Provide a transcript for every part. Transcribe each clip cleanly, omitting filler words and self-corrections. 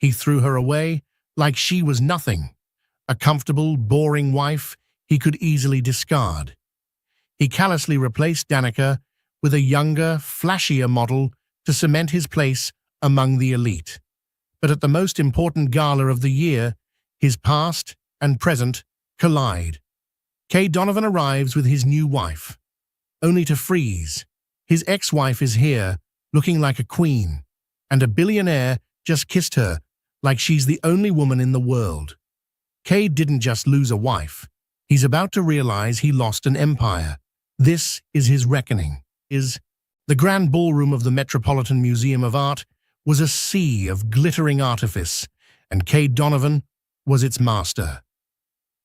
He threw her away like she was nothing, a comfortable, boring wife he could easily discard. He callously replaced Danica with a younger, flashier model to cement his place among the elite. But at the most important gala of the year, his past and present collide. Cade Donovan arrives with his new wife, only to freeze. His ex-wife is here, looking like a queen, and a billionaire just kissed her like she's the only woman in the world. Cade didn't just lose a wife. He's about to realize he lost an empire. This is his reckoning. The grand ballroom of the Metropolitan Museum of Art was a sea of glittering artifice, and Cade Donovan was its master.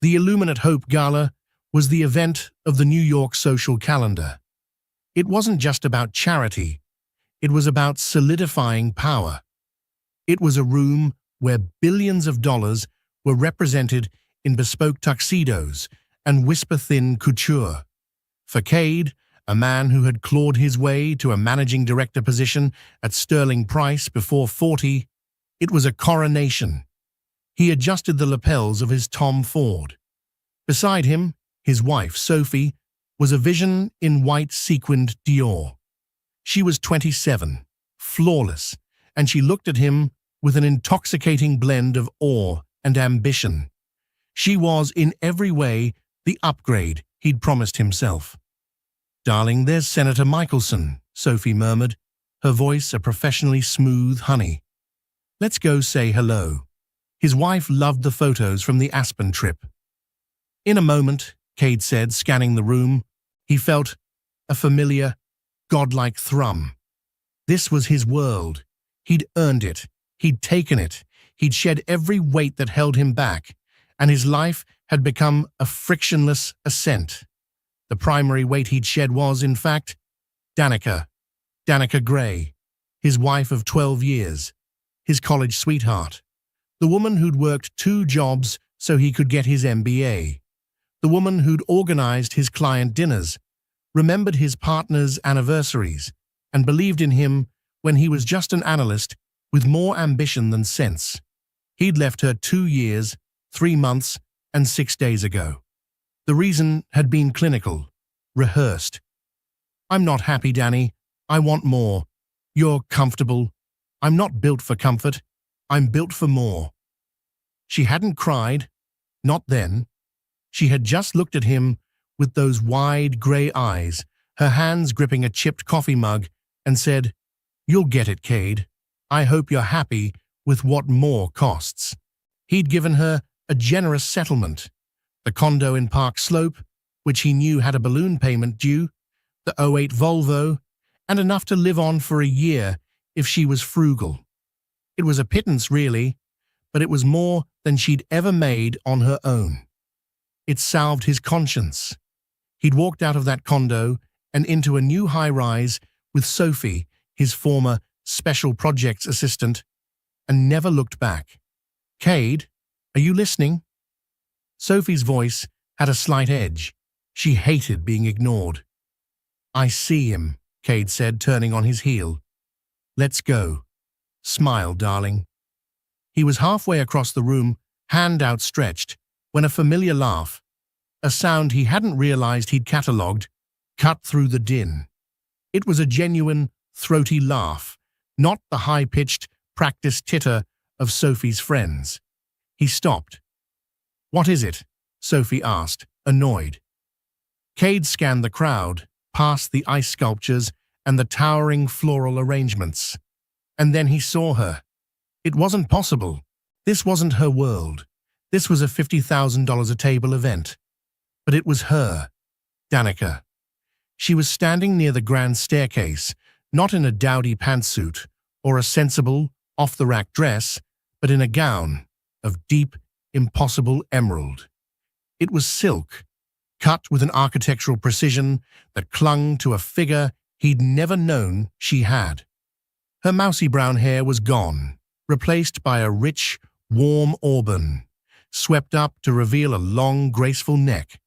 The Illuminate Hope Gala was the event of the New York social calendar. It wasn't just about charity. It was about solidifying power. It was a room where billions of dollars were represented in bespoke tuxedos and whisper-thin couture. For Cade, a man who had clawed his way to a managing director position at sterling price before 40, it was a coronation. He adjusted the lapels of his Tom Ford. Beside him, his wife, Sophie, was a vision in white sequined Dior. She was 27, flawless, and she looked at him with an intoxicating blend of awe and ambition. She was, in every way, the upgrade he'd promised himself. "Darling, there's Senator Michelson," Sophie murmured, her voice a professionally smooth honey. "Let's go say hello." His wife loved the photos from the Aspen trip. In a moment, Cade said, scanning the room, he felt a familiar, godlike thrum. This was his world. He'd earned it. He'd taken it. He'd shed every weight that held him back, and his life had become a frictionless ascent. The primary weight he'd shed was, in fact, Danica Gray, his wife of 12 years, his college sweetheart, the woman who'd worked 2 jobs so he could get his MBA, the woman who'd organized his client dinners, remembered his partner's anniversaries, and believed in him when he was just an analyst with more ambition than sense. He'd left her 2 years, 3 months, and 6 days ago. The reason had been clinical, rehearsed. "I'm not happy, Danny. I want more. You're comfortable. I'm not built for comfort. I'm built for more." She hadn't cried. Not then. She had just looked at him with those wide gray eyes, her hands gripping a chipped coffee mug, and said, "You'll get it, Cade. I hope you're happy with what more costs." He'd given her a generous settlement. The condo in Park Slope, which he knew had a balloon payment due, the '08 Volvo, and enough to live on for a year if she was frugal. It was a pittance, really, but it was more than she'd ever made on her own. It salved his conscience. He'd walked out of that condo and into a new high-rise with Sophie, his former special projects assistant, and never looked back. "Cade, are you listening?" Sophie's voice had a slight edge. She hated being ignored. "I see him," Cade said, turning on his heel. "Let's go. Smile, darling." He was halfway across the room, hand outstretched, when a familiar laugh, a sound he hadn't realized he'd catalogued, cut through the din. It was a genuine, throaty laugh, not the high-pitched, practiced titter of Sophie's friends. He stopped. "What is it?" Sophie asked, annoyed. Cade scanned the crowd, past the ice sculptures and the towering floral arrangements. And then he saw her. It wasn't possible. This wasn't her world. This was a $50,000 a table event. But it was her, Danica. She was standing near the grand staircase, not in a dowdy pantsuit or a sensible, off-the-rack dress, but in a gown of deep, impossible emerald. It was silk, cut with an architectural precision that clung to a figure he'd never known she had. Her mousy brown hair was gone, replaced by a rich, warm auburn, swept up to reveal a long, graceful neck.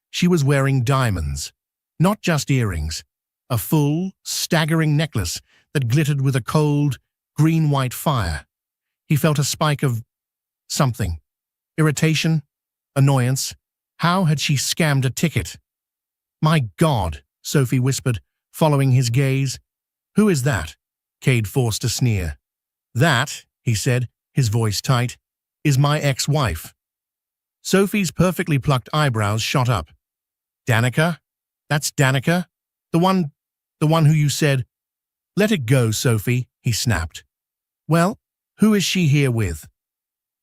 She was wearing diamonds, not just earrings, a full, staggering necklace that glittered with a cold, green-white fire. He felt a spike of something. Irritation, annoyance. How had she scammed a ticket? My God, Sophie whispered, following his gaze. Who is that? Cade forced a sneer. That, he said, his voice tight, is my ex-wife. Sophie's perfectly plucked eyebrows shot up. Danica? That's Danica? The one who you said. Let it go, Sophie, he snapped. Well, who is she here with?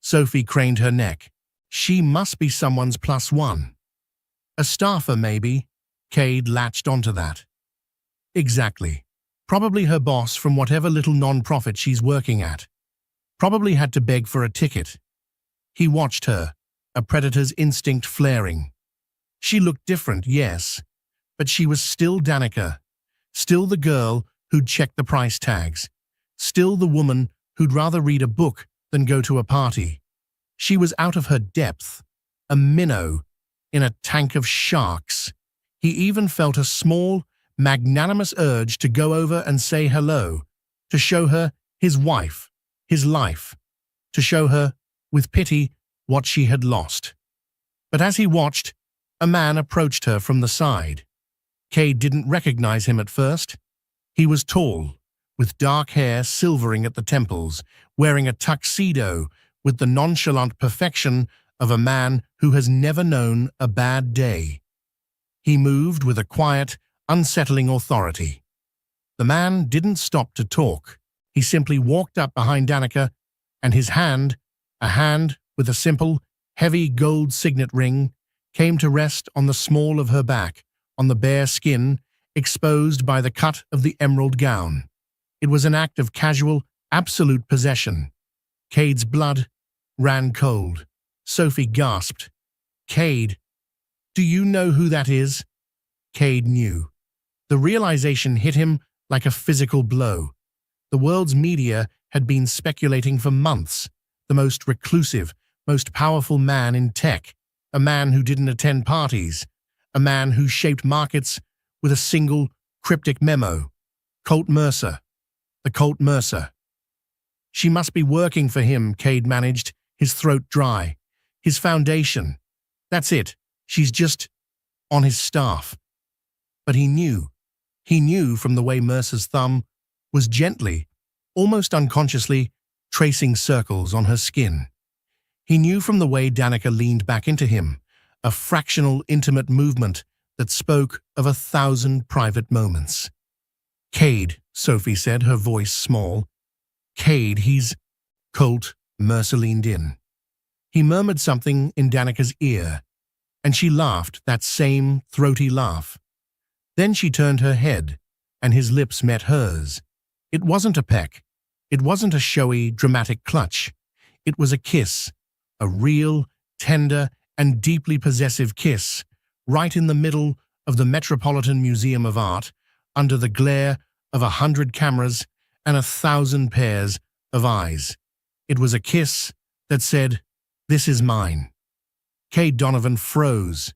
Sophie craned her neck. She must be someone's +1. A staffer, maybe. Cade latched onto that. Exactly. Probably her boss from whatever little non-profit she's working at. Probably had to beg for a ticket. He watched her, a predator's instinct flaring. She looked different, yes, but she was still Danica. Still the girl who'd checked the price tags. Still the woman who'd rather read a book than go to a party. She was out of her depth, a minnow in a tank of sharks. He even felt a small, magnanimous urge to go over and say hello, to show her his wife, his life, to show her, with pity, what she had lost. But as he watched, a man approached her from the side. Cade didn't recognize him at first. He was tall, with dark hair silvering at the temples, wearing a tuxedo with the nonchalant perfection of a man who has never known a bad day. He moved with a quiet, unsettling authority. The man didn't stop to talk. He simply walked up behind Danica, and his hand, a hand with a simple, heavy gold signet ring, came to rest on the small of her back, on the bare skin, exposed by the cut of the emerald gown. It was an act of casual, absolute possession. Cade's blood ran cold. Sophie gasped. Cade, do you know who that is? Cade knew. The realization hit him like a physical blow. The world's media had been speculating for months. The most reclusive, most powerful man in tech, a man who didn't attend parties, a man who shaped markets with a single cryptic memo. Colt Mercer. The Colt Mercer. She must be working for him, Cade managed, his throat dry. His foundation. That's it. She's just on his staff. But he knew. He knew from the way Mercer's thumb was gently, almost unconsciously, tracing circles on her skin. He knew from the way Danica leaned back into him, a fractional, intimate movement that spoke of 1,000 private moments. Cade, Sophie said, her voice small. Cade, he's... Colt, Mercer leaned in. He murmured something in Danica's ear, and she laughed, that same throaty laugh. Then she turned her head, and his lips met hers. It wasn't a peck. It wasn't a showy, dramatic clutch. It was a kiss, a real, tender, and deeply possessive kiss, right in the middle of the Metropolitan Museum of Art, under the glare of 100 cameras and 1,000 pairs of eyes. It was a kiss that said, "This is mine." Cade Donovan froze.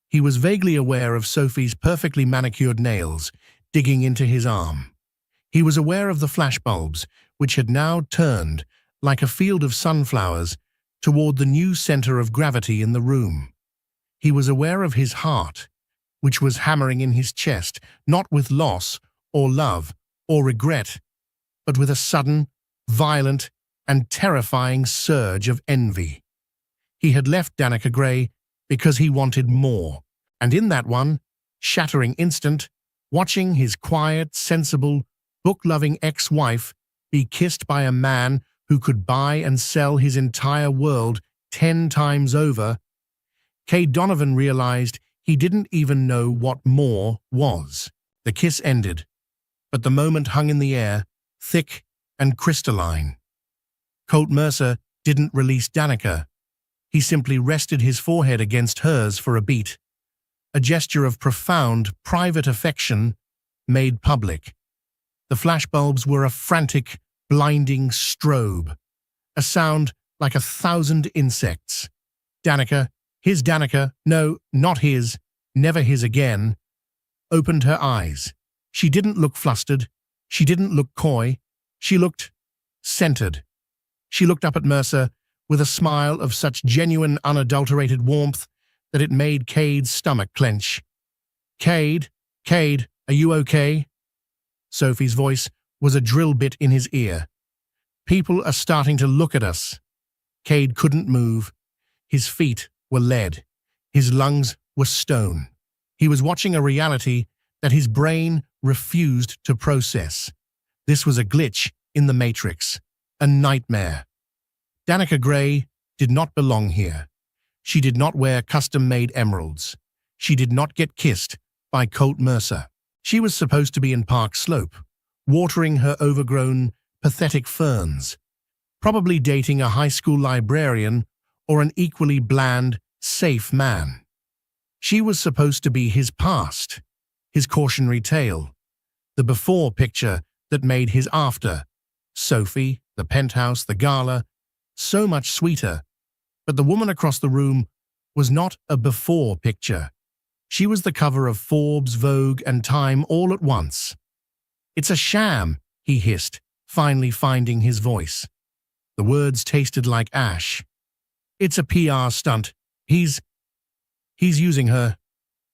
He was vaguely aware of Sophie's perfectly manicured nails digging into his arm. He was aware of the flashbulbs, which had now turned, like a field of sunflowers, toward the new center of gravity in the room. He was aware of his heart, which was hammering in his chest, not with loss or love or regret, but with a sudden, violent, and terrifying surge of envy. He had left Danica Gray because he wanted more, and in that one, shattering instant, watching his quiet, sensible, book-loving ex-wife be kissed by a man who could buy and sell his entire world 10 times over, Cade Donovan realized he didn't even know what more was. The kiss ended, but the moment hung in the air, thick and crystalline. Colt Mercer didn't release Danica. He simply rested his forehead against hers for a beat, a gesture of profound, private affection made public. The flashbulbs were a frantic, blinding strobe, a sound like 1,000 insects. Danica, his Danica, no, not his, never his again, opened her eyes. She didn't look flustered. She didn't look coy. She looked centered. She looked up at Mercer with a smile of such genuine, unadulterated warmth that it made Cade's stomach clench. Cade, are you okay? Sophie's voice was a drill bit in his ear. People are starting to look at us. Cade couldn't move. His feet were lead. His lungs were stone. He was watching a reality that his brain refused to process. This was a glitch in the Matrix, a nightmare. Danica Gray did not belong here. She did not wear custom-made emeralds. She did not get kissed by Colt Mercer. She was supposed to be in Park Slope, watering her overgrown, pathetic ferns, probably dating a high school librarian or an equally bland, safe man. She was supposed to be his past, his cautionary tale, the before picture that made his after. Sophie, the penthouse, the gala, so much sweeter. But the woman across the room was not a before picture. She was the cover of Forbes, Vogue, and Time all at once. "It's a sham," he hissed, finally finding his voice. The words tasted like ash. "It's a PR stunt. He's using her.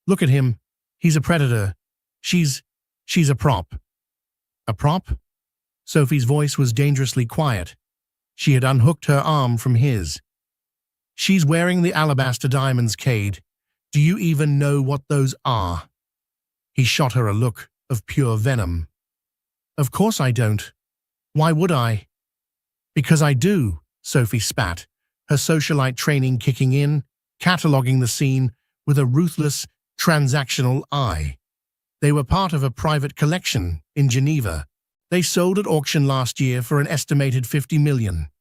Look at him. He's a predator. She's a prop." "A prop?" Sophie's voice was dangerously quiet. She had unhooked her arm from his. "She's wearing the alabaster diamonds, Cade. Do you even know what those are?" He shot her a look of pure venom. "Of course I don't. Why would I?" "Because I do," Sophie spat, her socialite training kicking in, cataloguing the scene with a ruthless, transactional eye. "They were part of a private collection in Geneva. They sold at auction last year for an estimated $50 million.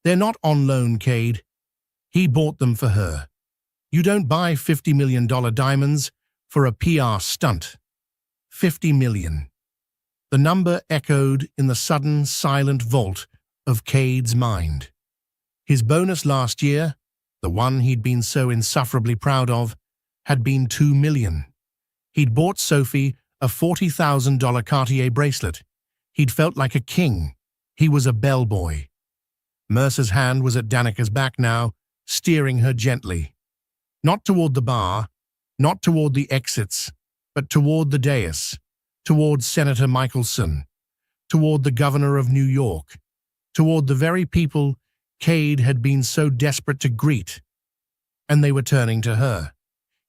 They're not on loan, Cade. He bought them for her. You don't buy $50 million diamonds for a PR stunt. $50 million. The number echoed in the sudden, silent vault of Cade's mind. His bonus last year, the one he'd been so insufferably proud of, had been $2 million. He'd bought Sophie a $40,000 Cartier bracelet. He'd felt like a king. He was a bellboy. Mercer's hand was at Danica's back now, steering her gently. Not toward the bar, not toward the exits, but toward the dais, toward Senator Michelson, toward the governor of New York, toward the very people Cade had been so desperate to greet. And they were turning to her.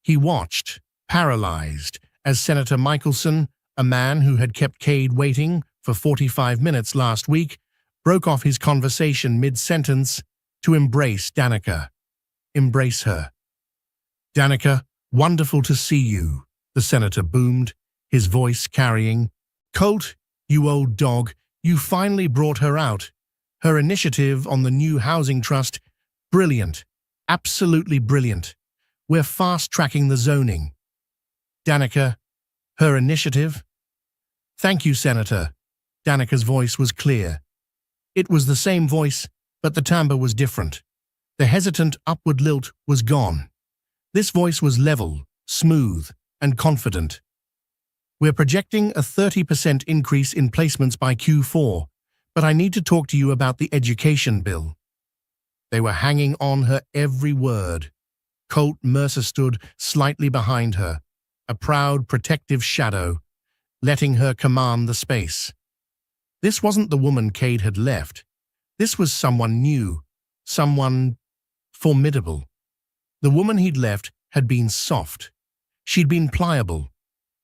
He watched, paralyzed, as Senator Michelson, a man who had kept Cade waiting for 45 minutes last week, broke off his conversation mid-sentence to embrace Danica. Embrace her. "Danica, wonderful to see you," the senator boomed, his voice carrying. "Colt, you old dog, you finally brought her out. Her initiative on the new housing trust, brilliant, absolutely brilliant. We're fast-tracking the zoning." "Danica, her initiative?" "Thank you, Senator." Danica's voice was clear. It was the same voice, but the timbre was different. The hesitant upward lilt was gone. This voice was level, smooth, and confident. "We're projecting a 30% increase in placements by Q4, but I need to talk to you about the education bill." They were hanging on her every word. Colt Mercer stood slightly behind her, a proud, protective shadow, letting her command the space. This wasn't the woman Cade had left. This was someone new, someone formidable. The woman he'd left had been soft. She'd been pliable.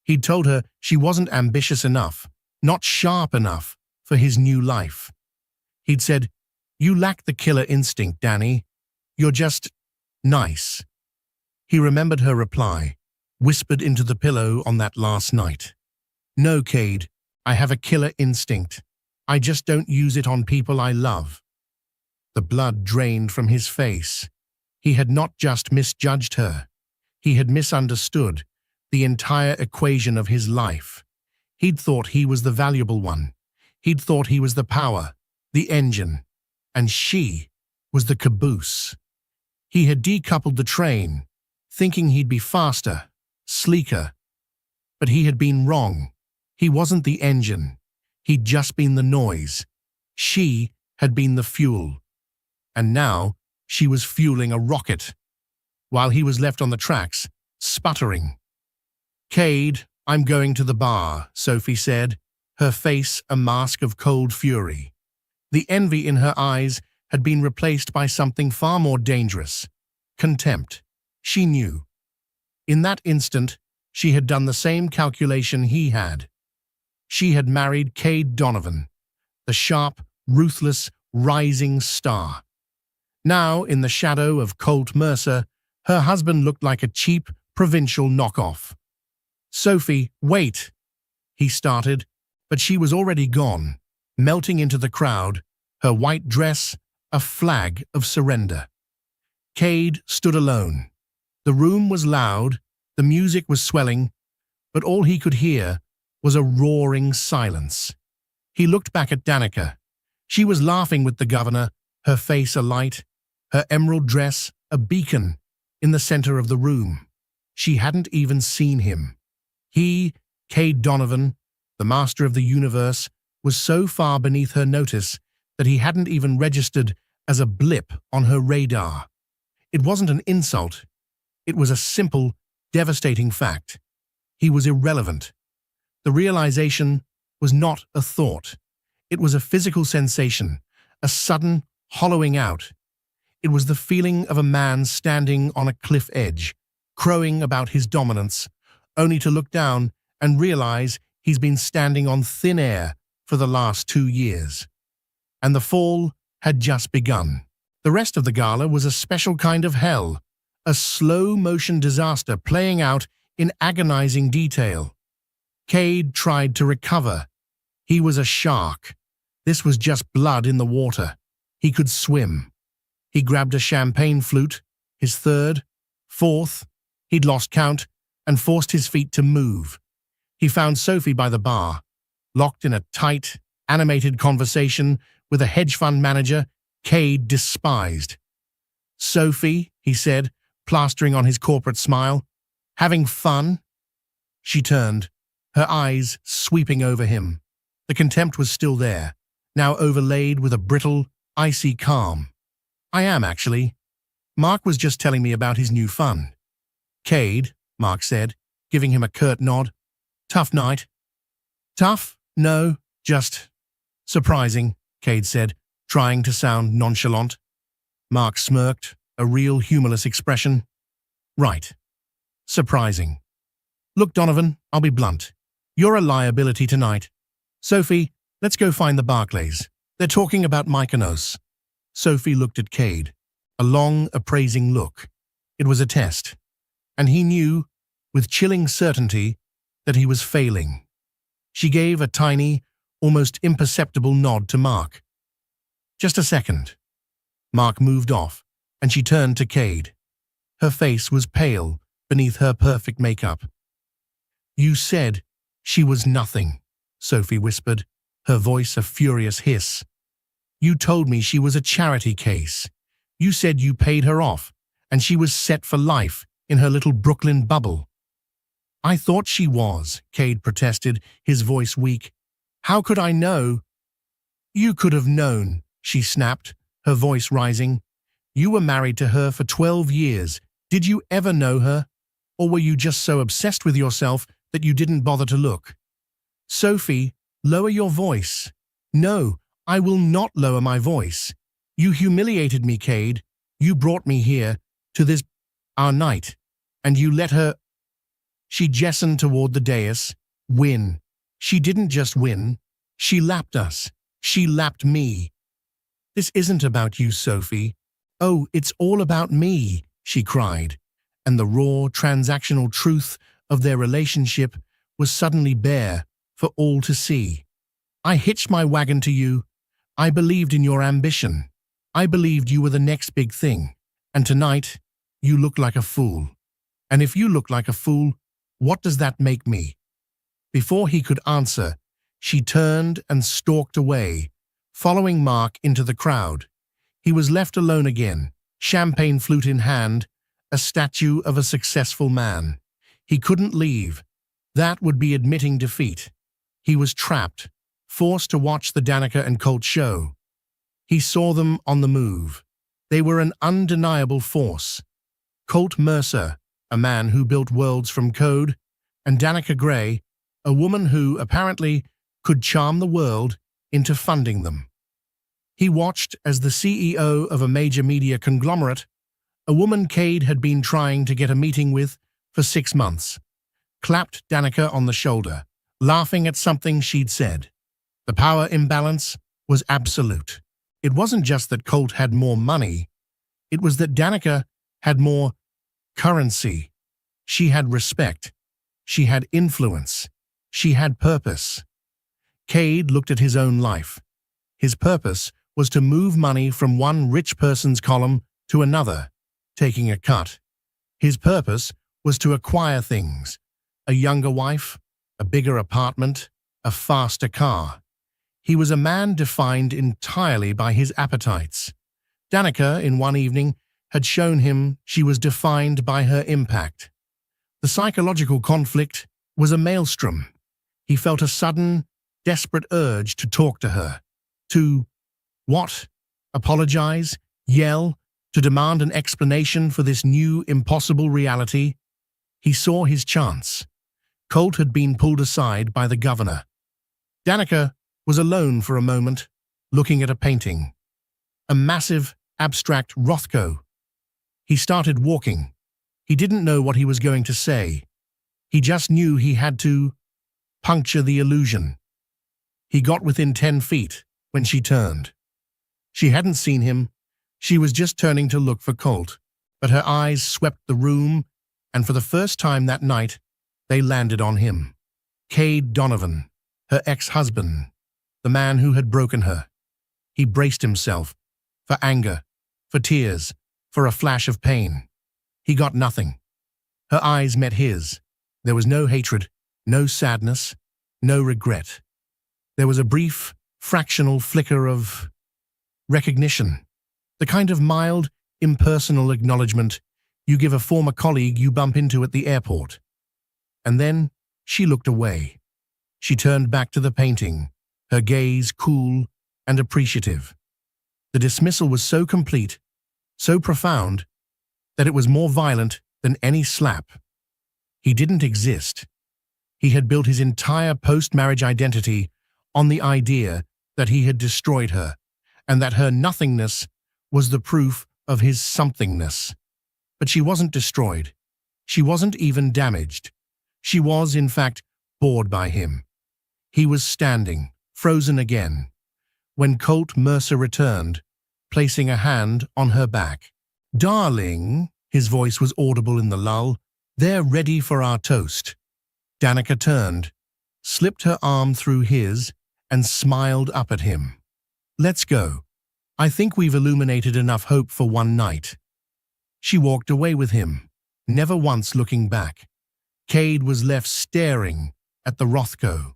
He'd told her she wasn't ambitious enough, not sharp enough for his new life. He'd said, "You lack the killer instinct, Danny. You're just nice." He remembered her reply, whispered into the pillow on that last night. "No, Cade, I have a killer instinct. I just don't use it on people I love." The blood drained from his face. He had not just misjudged her. He had misunderstood the entire equation of his life. He'd thought he was the valuable one. He'd thought he was the power, the engine, and she was the caboose. He had decoupled the train, thinking he'd be faster, sleeker. But he had been wrong. He wasn't the engine. He'd just been the noise. She had been the fuel, and now she was fueling a rocket, while he was left on the tracks, sputtering. "Cade, I'm going to the bar," Sophie said, her face a mask of cold fury. The envy in her eyes had been replaced by something far more dangerous: contempt. She knew. In that instant, she had done the same calculation he had. She had married Cade Donovan, the sharp, ruthless, rising star. Now, in the shadow of Colt Mercer, her husband looked like a cheap, provincial knockoff. "Sophie, wait," he started, but she was already gone, melting into the crowd, her white dress a flag of surrender. Cade stood alone. The room was loud, the music was swelling, but all he could hear was a roaring silence. He looked back at Danica. She was laughing with the governor, her face alight, her emerald dress a beacon in the center of the room. She hadn't even seen him. He, Cade Donovan, the master of the universe, was so far beneath her notice that he hadn't even registered as a blip on her radar. It wasn't an insult. It was a simple, devastating fact. He was irrelevant. The realization was not a thought. It was a physical sensation, a sudden hollowing out. It was the feeling of a man standing on a cliff edge, crowing about his dominance, only to look down and realize he's been standing on thin air for the last 2 years. And the fall had just begun. The rest of the gala was a special kind of hell, a slow-motion disaster playing out in agonizing detail. Cade tried to recover. He was a shark. This was just blood in the water. He could swim. He grabbed a champagne flute, his third, fourth, he'd lost count, and forced his feet to move. He found Sophie by the bar, locked in a tight, animated conversation with a hedge fund manager Cade despised. "Sophie," he said, plastering on his corporate smile, "having fun?" She turned, her eyes sweeping over him. The contempt was still there, now overlaid with a brittle, icy calm. "I am, actually. Mark was just telling me about his new fun." "Cade," Mark said, giving him a curt nod. "Tough night?" "Tough? No, just surprising," Cade said, trying to sound nonchalant. Mark smirked, a real humorless expression. "Right. Surprising. Look, Donovan, I'll be blunt. You're a liability tonight. Sophie, let's go find the Barclays. They're talking about Mykonos." Sophie looked at Cade, a long, appraising look. It was a test, and he knew, with chilling certainty, that he was failing. She gave a tiny, almost imperceptible nod to Mark. "Just a second." Mark moved off, and she turned to Cade. Her face was pale beneath her perfect makeup. "You said she was nothing," Sophie whispered, her voice a furious hiss. "You told me she was a charity case. You said you paid her off, and she was set for life in her little Brooklyn bubble." "I thought she was," Cade protested, his voice weak. "How could I know?" "You could have known," she snapped, her voice rising. "You were married to her for 12 years. Did you ever know her? Or were you just so obsessed with yourself that you didn't bother to look?" "Sophie, lower your voice." "No, I will not lower my voice. You humiliated me, Cade. You brought me here, to this, our night, and you let her—" She gestured toward the dais. "Win. She didn't just win. She lapped us. She lapped me." "This isn't about you, Sophie. Oh, it's all about me," she cried, and the raw, transactional truth of their relationship was suddenly bare for all to see. "I hitched my wagon to you. I believed in your ambition. I believed you were the next big thing. And tonight, you look like a fool. And if you look like a fool, what does that make me?" Before he could answer, she turned and stalked away, following Mark into the crowd. He was left alone again, champagne flute in hand, a statue of a successful man. He couldn't leave. That would be admitting defeat. He was trapped, forced to watch the Danica and Colt show. He saw them on the move. They were an undeniable force. Colt Mercer, a man who built worlds from code, and Danica Gray, a woman who, apparently, could charm the world into funding them. He watched as the CEO of a major media conglomerate, a woman Cade had been trying to get a meeting with for 6 months, clapped Danica on the shoulder, laughing at something she'd said. The power imbalance was absolute. It wasn't just that Colt had more money, it was that Danica had more currency. She had respect. She had influence. She had purpose. Cade looked at his own life. His purpose was to move money from one rich person's column to another, taking a cut. His purpose was to acquire things: a younger wife, a bigger apartment, a faster car. He was a man defined entirely by his appetites. Danica, in one evening, had shown him she was defined by her impact. The psychological conflict was a maelstrom. He felt a sudden, desperate urge to talk to her. To what? Apologize? Yell? To demand an explanation for this new, impossible reality? He saw his chance. Colt had been pulled aside by the governor. Danica was alone for a moment, looking at a painting. A massive, abstract Rothko. He started walking. He didn't know what he was going to say. He just knew he had to puncture the illusion. He got within 10 feet when she turned. She hadn't seen him. She was just turning to look for Colt, but her eyes swept the room, and for the first time that night, they landed on him. Cade Donovan, her ex-husband, the man who had broken her. He braced himself for anger, for tears, for a flash of pain. He got nothing. Her eyes met his. There was no hatred, no sadness, no regret. There was a brief, fractional flicker of recognition, the kind of mild, impersonal acknowledgement you give a former colleague you bump into at the airport. And then she looked away. She turned back to the painting, her gaze cool and appreciative. The dismissal was so complete, so profound, that it was more violent than any slap. He didn't exist. He had built his entire post-marriage identity on the idea that he had destroyed her, and that her nothingness was the proof of his somethingness. But she wasn't destroyed. She wasn't even damaged. She was, in fact, bored by him. He was standing, frozen again, when Colt Mercer returned, placing a hand on her back. "Darling," his voice was audible in the lull, "they're ready for our toast." Danica turned, slipped her arm through his, and smiled up at him. "Let's go. I think we've illuminated enough hope for one night." She walked away with him, never once looking back. Cade was left staring at the Rothko,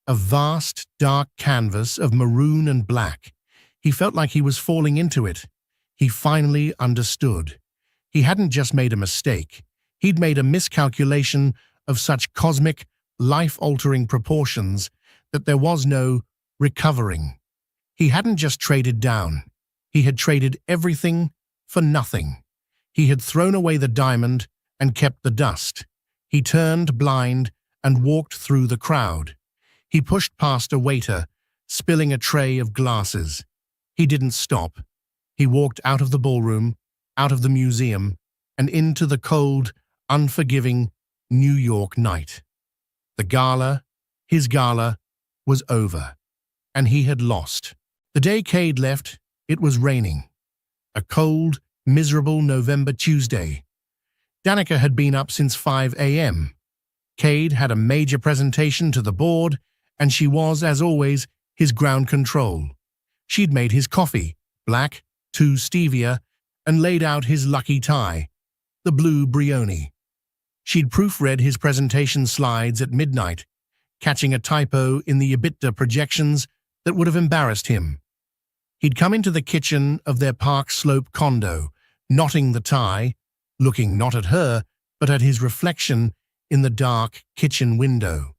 a vast, dark canvas of maroon and black. He felt like he was falling into it. He finally understood. He hadn't just made a mistake. He'd made a miscalculation of such cosmic, life-altering proportions that there was no recovering. He hadn't just traded down. He had traded everything for nothing. He had thrown away the diamond and kept the dust. He turned blind and walked through the crowd. He pushed past a waiter, spilling a tray of glasses. He didn't stop. He walked out of the ballroom, out of the museum, and into the cold, unforgiving New York night. The gala, his gala, was over, and he had lost. The day Cade left, it was raining. A cold, miserable November Tuesday. Danica had been up since 5 a.m. Cade had a major presentation to the board, and she was, as always, his ground control. She'd made his coffee, black, 2 stevia, and laid out his lucky tie, the blue Brioni. She'd proofread his presentation slides at midnight, catching a typo in the EBITDA projections that would have embarrassed him. He'd come into the kitchen of their Park Slope condo, knotting the tie, looking not at her, but at his reflection in the dark kitchen window.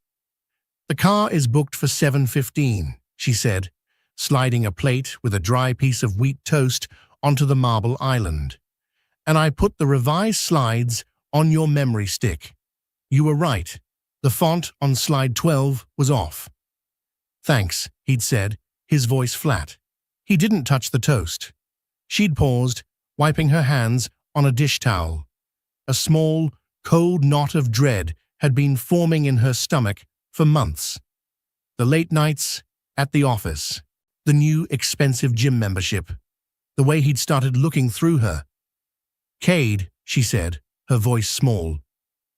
"The car is booked for 7:15, she said, sliding a plate with a dry piece of wheat toast onto the marble island. "And I put the revised slides on your memory stick. You were right. The font on slide 12 was off." "Thanks," he'd said, his voice flat. He didn't touch the toast. She'd paused, wiping her hands on a dish towel. A small, cold knot of dread had been forming in her stomach for months. The late nights at the office, the new expensive gym membership, the way he'd started looking through her. "Cade," she said, her voice small,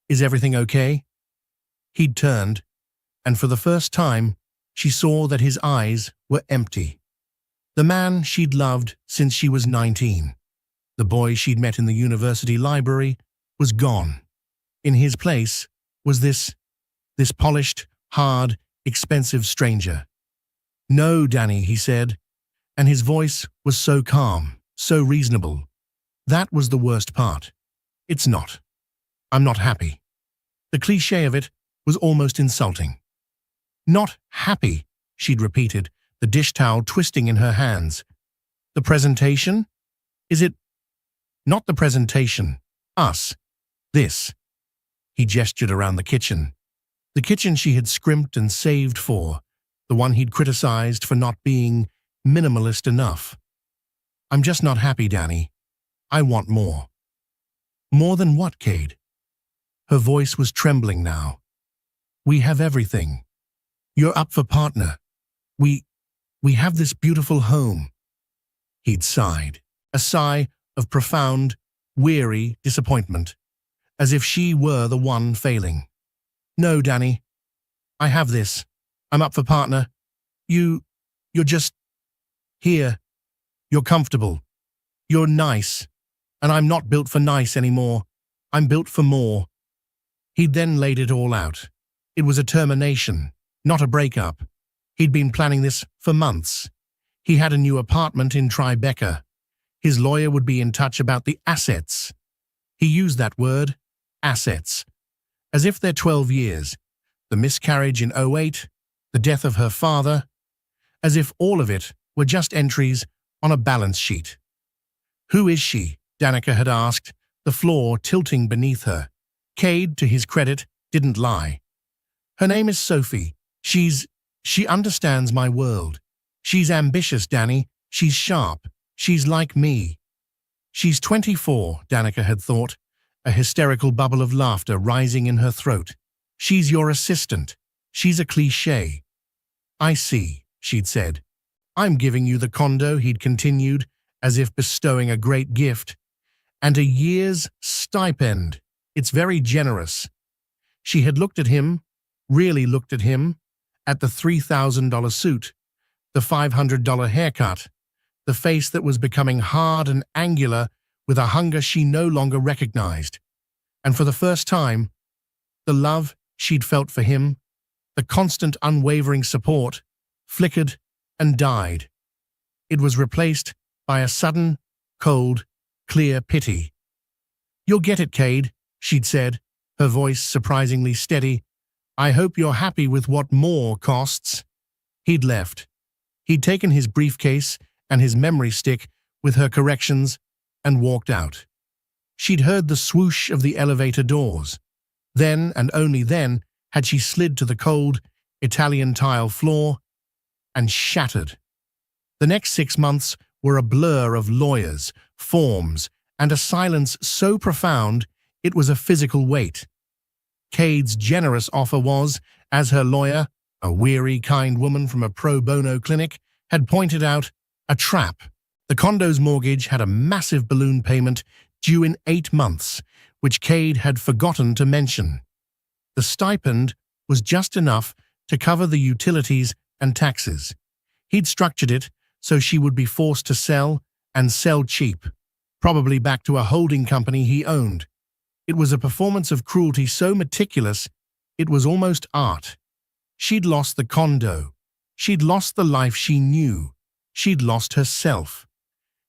"is everything okay?" He'd turned, and for the first time, she saw that his eyes were empty. The man she'd loved since she was 19, the boy she'd met in the university library, was gone. In his place was this polished, hard, expensive stranger. "No, Danny," he said, and his voice was so calm, so reasonable. That was the worst part. "It's not. I'm not happy." The cliché of it was almost insulting. "Not happy," she'd repeated, the dish towel twisting in her hands. "The presentation? Is it?" "Not the presentation. Us. This." He gestured around the kitchen. The kitchen she had scrimped and saved for, the one he'd criticized for not being minimalist enough. "I'm just not happy, Danny. I want more." "More than what, Cade?" Her voice was trembling now. "We have everything. You're up for partner. We have this beautiful home." He'd sighed, a sigh of profound, weary disappointment, as if she were the one failing. "No, Danny. I have this. I'm up for partner. You're just here. You're comfortable. You're nice. And I'm not built for nice anymore. I'm built for more." He'd then laid it all out. It was a termination, not a breakup. He'd been planning this for months. He had a new apartment in Tribeca. His lawyer would be in touch about the assets. He used that word, assets, as if they're 12 years, the miscarriage in '08, the death of her father, as if all of it were just entries on a balance sheet. "Who is she?" Danica had asked, the floor tilting beneath her. Cade, to his credit, didn't lie. "Her name is Sophie. She understands my world. She's ambitious, Danny. She's sharp. She's like me." "She's 24, Danica had thought, a hysterical bubble of laughter rising in her throat. "She's your assistant. She's a cliché." "I see," she'd said. "I'm giving you the condo," he'd continued, as if bestowing a great gift, "and a year's stipend. It's very generous." She had looked at him, really looked at him, at the $3,000 suit, the $500 haircut, the face that was becoming hard and angular with a hunger she no longer recognized. And for the first time, the love she'd felt for him, the constant unwavering support, flickered and died. It was replaced by a sudden, cold, clear pity. "You'll get it, Cade," she'd said, her voice surprisingly steady. "I hope you're happy with what more costs." He'd left. He'd taken his briefcase and his memory stick with her corrections and walked out. She'd heard the swoosh of the elevator doors. Then, and only then, had she slid to the cold, Italian tile floor and shattered. The next 6 months were a blur of lawyers, forms, and a silence so profound it was a physical weight. Cade's generous offer was, as her lawyer, a weary, kind woman from a pro bono clinic, had pointed out, a trap. The condo's mortgage had a massive balloon payment due in 8 months, which Cade had forgotten to mention. The stipend was just enough to cover the utilities and taxes. He'd structured it so she would be forced to sell, and sell cheap, probably back to a holding company he owned. It was a performance of cruelty so meticulous, it was almost art. She'd lost the condo. She'd lost the life she knew. She'd lost herself.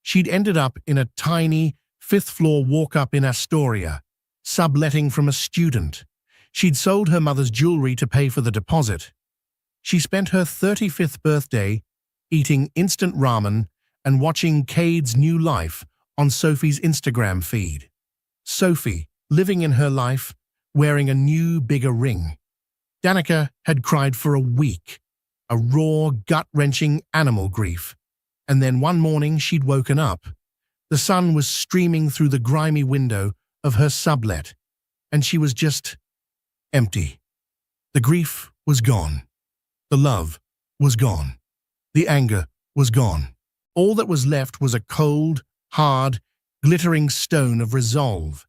She'd ended up in a tiny, 5th-floor walk-up in Astoria, subletting from a student. She'd sold her mother's jewelry to pay for the deposit. She spent her 35th birthday eating instant ramen and watching Cade's new life on Sophie's Instagram feed. Sophie, living in her life, wearing a new, bigger ring. Danica had cried for a week, a raw, gut-wrenching animal grief. And then one morning she'd woken up. The sun was streaming through the grimy window of her sublet, and she was just empty. The grief was gone. The love was gone. The anger was gone. All that was left was a cold, hard, glittering stone of resolve.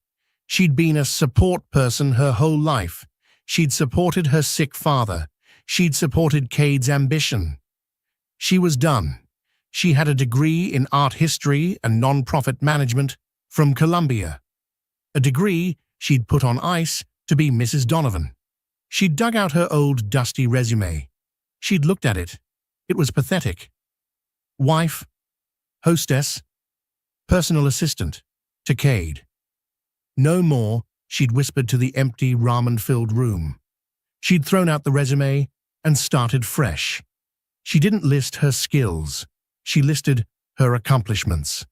She'd been a support person her whole life. She'd supported her sick father. She'd supported Cade's ambition. She was done. She had a degree in art history and non-profit management from Columbia. A degree she'd put on ice to be Mrs. Donovan. She'd dug out her old dusty resume. She'd looked at it. It was pathetic. Wife, hostess, personal assistant to Cade. No more, she'd whispered to the empty, ramen-filled room. She'd thrown out the resume and started fresh. She didn't list her skills. She listed her accomplishments.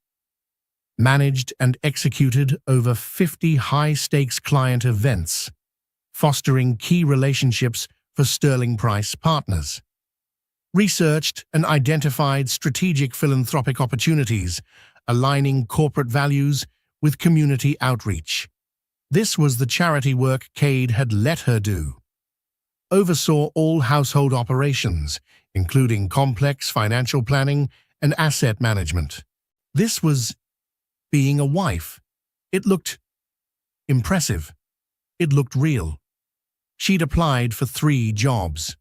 Managed and executed over 50 high-stakes client events, fostering key relationships for Sterling Price partners. Researched and identified strategic philanthropic opportunities, aligning corporate values with community outreach. This was the charity work Cade had let her do. Oversaw all household operations, including complex financial planning and asset management. This was being a wife. It looked impressive. It looked real. She'd applied for 3 jobs.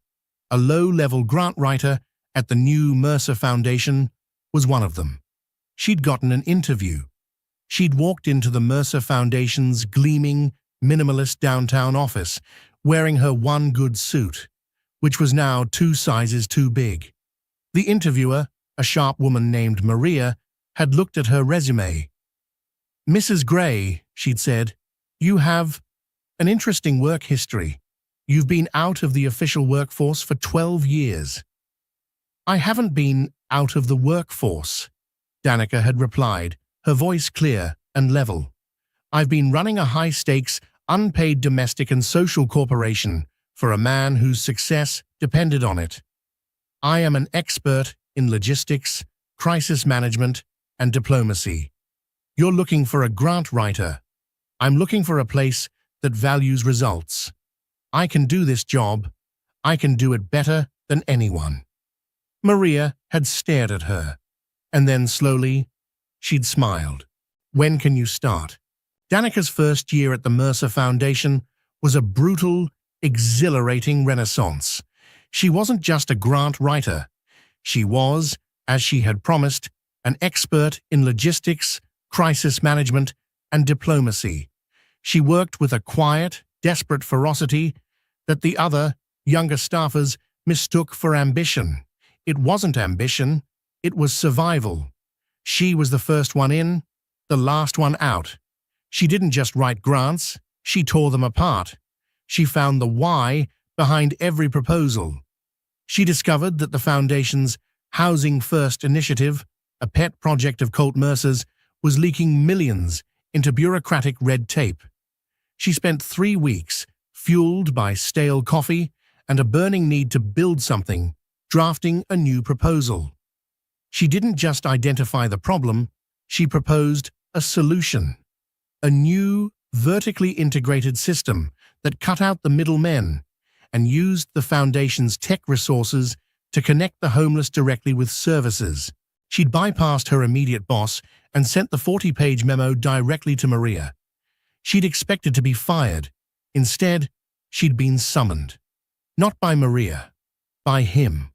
A low-level grant writer at the new Mercer Foundation was one of them. She'd gotten an interview. She'd walked into the Mercer Foundation's gleaming, minimalist downtown office, wearing her one good suit, which was now 2 sizes too big. The interviewer, a sharp woman named Maria, had looked at her resume. "Mrs. Gray," she'd said, "you have an interesting work history. You've been out of the official workforce for 12 years. "I haven't been out of the workforce," Danica had replied, her voice clear and level. "I've been running a high-stakes, unpaid domestic and social corporation for a man whose success depended on it. I am an expert in logistics, crisis management, and diplomacy. You're looking for a grant writer. I'm looking for a place that values results. I can do this job. I can do it better than anyone." Maria had stared at her, and then slowly, she'd smiled. "When can you start?" Danica's first year at the Mercer Foundation was a brutal, exhilarating renaissance. She wasn't just a grant writer. She was, as she had promised, an expert in logistics, crisis management, and diplomacy. She worked with a quiet, desperate ferocity that the other, younger staffers mistook for ambition. It wasn't ambition, it was survival. She was the first one in, the last one out. She didn't just write grants, she tore them apart. She found the why behind every proposal. She discovered that the Foundation's Housing First initiative, a pet project of Colt Mercer's, was leaking millions into bureaucratic red tape. She spent 3 weeks, fueled by stale coffee and a burning need to build something, drafting a new proposal. She didn't just identify the problem, she proposed a solution. A new, vertically integrated system that cut out the middlemen and used the Foundation's tech resources to connect the homeless directly with services. She'd bypassed her immediate boss and sent the 40-page memo directly to Maria. She'd expected to be fired. Instead, she'd been summoned. Not by Maria, by him.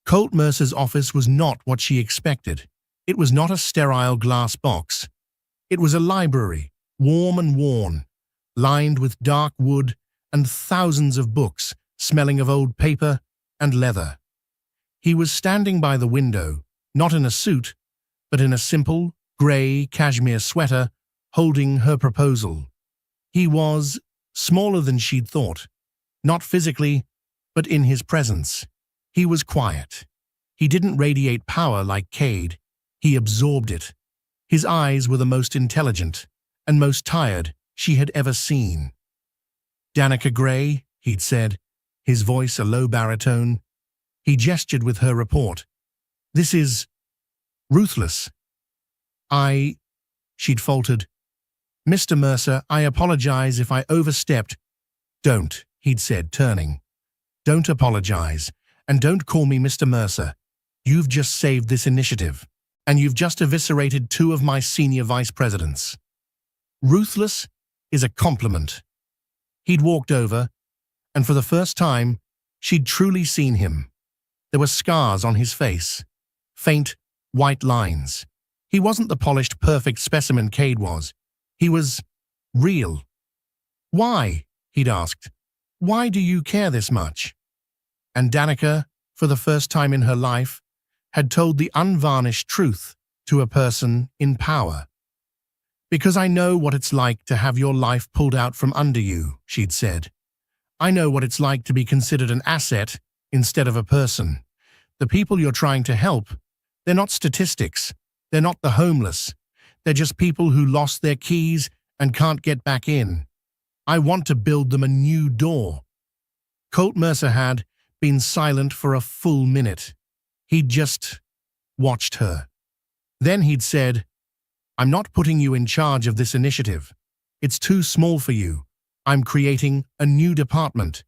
Colt Mercer's office was not what she expected. It was not a sterile glass box. It was a library, warm and worn, lined with dark wood and thousands of books smelling of old paper and leather. He was standing by the window, not in a suit, but in a simple, grey cashmere sweater, holding her proposal. He was smaller than she'd thought, not physically, but in his presence. He was quiet. He didn't radiate power like Cade. He absorbed it. His eyes were the most intelligent and most tired she had ever seen. "Danica Gray," he'd said, his voice a low baritone. He gestured with her report. "This is ruthless." She'd faltered. "Mr. Mercer, I apologize if I overstepped." "Don't," he'd said, turning. "Don't apologize, and don't call me Mr. Mercer. You've just saved this initiative, and you've just eviscerated 2 of my senior vice presidents. Ruthless is a compliment." He'd walked over, and for the first time, she'd truly seen him. There were scars on his face, faint, white lines. He wasn't the polished, perfect specimen Cade was. He was real. "Why?" he'd asked. "Why do you care this much?" And Danica, for the first time in her life, had told the unvarnished truth to a person in power. "Because I know what it's like to have your life pulled out from under you," she'd said. "I know what it's like to be considered an asset instead of a person. The people you're trying to help, they're not statistics. They're not the homeless. They're just people who lost their keys and can't get back in. I want to build them a new door." Colt Mercer had been silent for a full minute. He'd just watched her. Then he'd said, "I'm not putting you in charge of this initiative. It's too small for you. I'm creating a new department.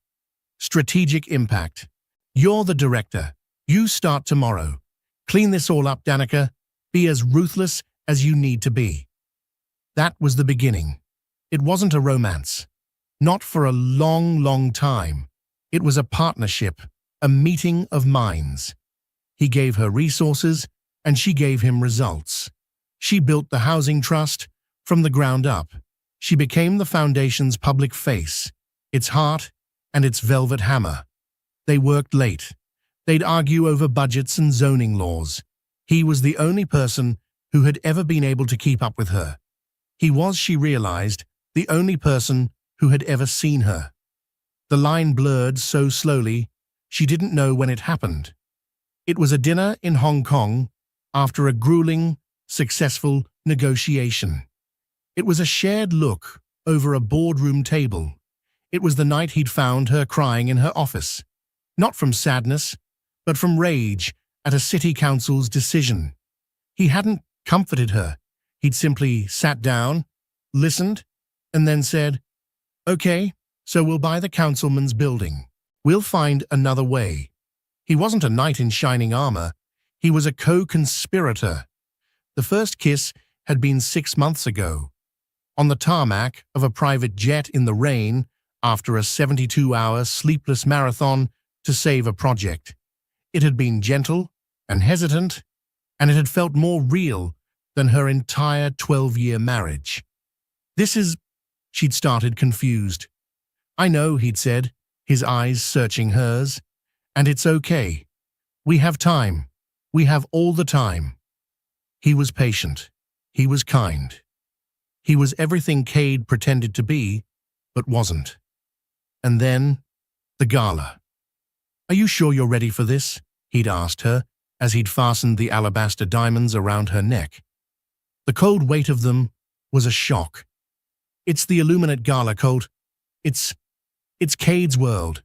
Strategic Impact. You're the director. You start tomorrow. Clean this all up, Danica. Be as ruthless as you need to be." That was the beginning. It wasn't a romance. Not for a long, long time. It was a partnership, a meeting of minds. He gave her resources, and she gave him results. She built the housing trust from the ground up. She became the foundation's public face, its heart, and its velvet hammer. They worked late. They'd argue over budgets and zoning laws. He was the only person who had ever been able to keep up with her. He was, she realized, the only person who had ever seen her. The line blurred so slowly, she didn't know when it happened. It was a dinner in Hong Kong after a grueling, successful negotiation. It was a shared look over a boardroom table. It was the night he'd found her crying in her office, not from sadness, but from rage at a city council's decision. He hadn't comforted her. He'd simply sat down, listened, and then said, "Okay, so we'll buy the councilman's building. We'll find another way." He wasn't a knight in shining armor. He was a co-conspirator. The first kiss had been 6 months ago, on the tarmac of a private jet in the rain after a 72-hour sleepless marathon to save a project. It had been gentle and hesitant, and it had felt more real than her entire 12-year marriage. "This is—" she'd started, confused. "I know," he'd said, his eyes searching hers. "And it's okay. We have time. We have all the time." He was patient. He was kind. He was everything Cade pretended to be, but wasn't. And then, the gala. "Are you sure you're ready for this?" he'd asked her, as he'd fastened the alabaster diamonds around her neck. The cold weight of them was a shock. "It's the Illuminate Gala, Colt. It's Cade's world.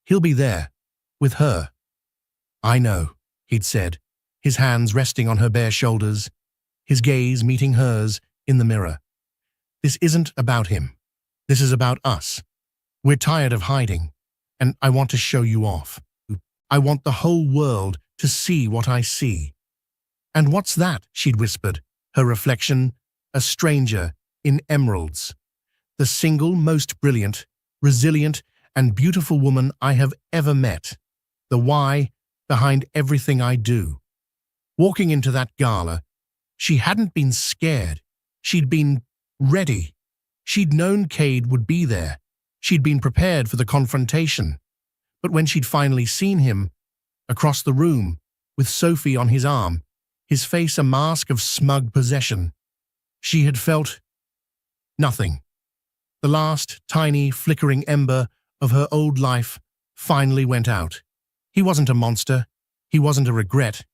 He'll be there, with her." "I know," he'd said, his hands resting on her bare shoulders, his gaze meeting hers in the mirror. "This isn't about him. This is about us. We're tired of hiding, and I want to show you off. I want the whole world to see what I see." "And what's that?" she'd whispered, her reflection, a stranger in emeralds. "The single most brilliant, resilient, and beautiful woman I have ever met. The why behind everything I do." Walking into that gala, she hadn't been scared. She'd been ready. She'd known Cade would be there. She'd been prepared for the confrontation. But when she'd finally seen him, across the room, with Sophie on his arm, his face a mask of smug possession, she had felt nothing. The last tiny, flickering ember of her old life finally went out. He wasn't a monster. He wasn't a regret.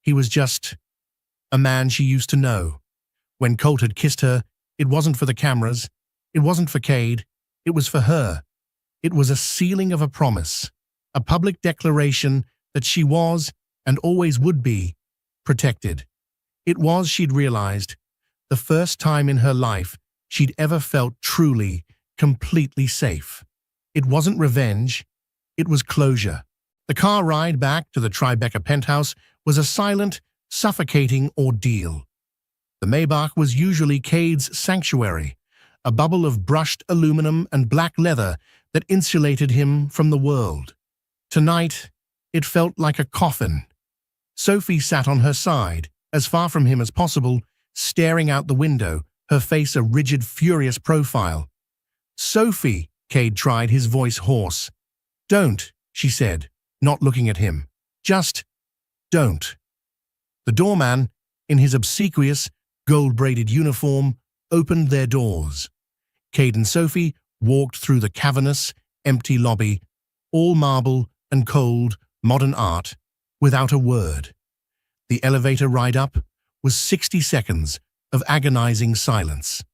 He was just a man she used to know. When Colt had kissed her, it wasn't for the cameras. It wasn't for Cade. It was for her. It was a sealing of a promise, a public declaration that she was, and always would be, protected. It was, she'd realized, the first time in her life she'd ever felt truly, completely safe. It wasn't revenge. It was closure. The car ride back to the Tribeca penthouse was a silent, suffocating ordeal. The Maybach was usually Cade's sanctuary, a bubble of brushed aluminum and black leather that insulated him from the world. Tonight, it felt like a coffin. Sophie sat on her side, as far from him as possible, staring out the window, her face a rigid, furious profile. "Sophie," Cade tried, his voice hoarse. "Don't," she said, not looking at him. "Just don't." The doorman, in his obsequious, gold-braided uniform, opened their doors. Cade and Sophie walked through the cavernous, empty lobby, all marble and cold, modern art, without a word. The elevator ride up was 60 seconds of agonizing silence.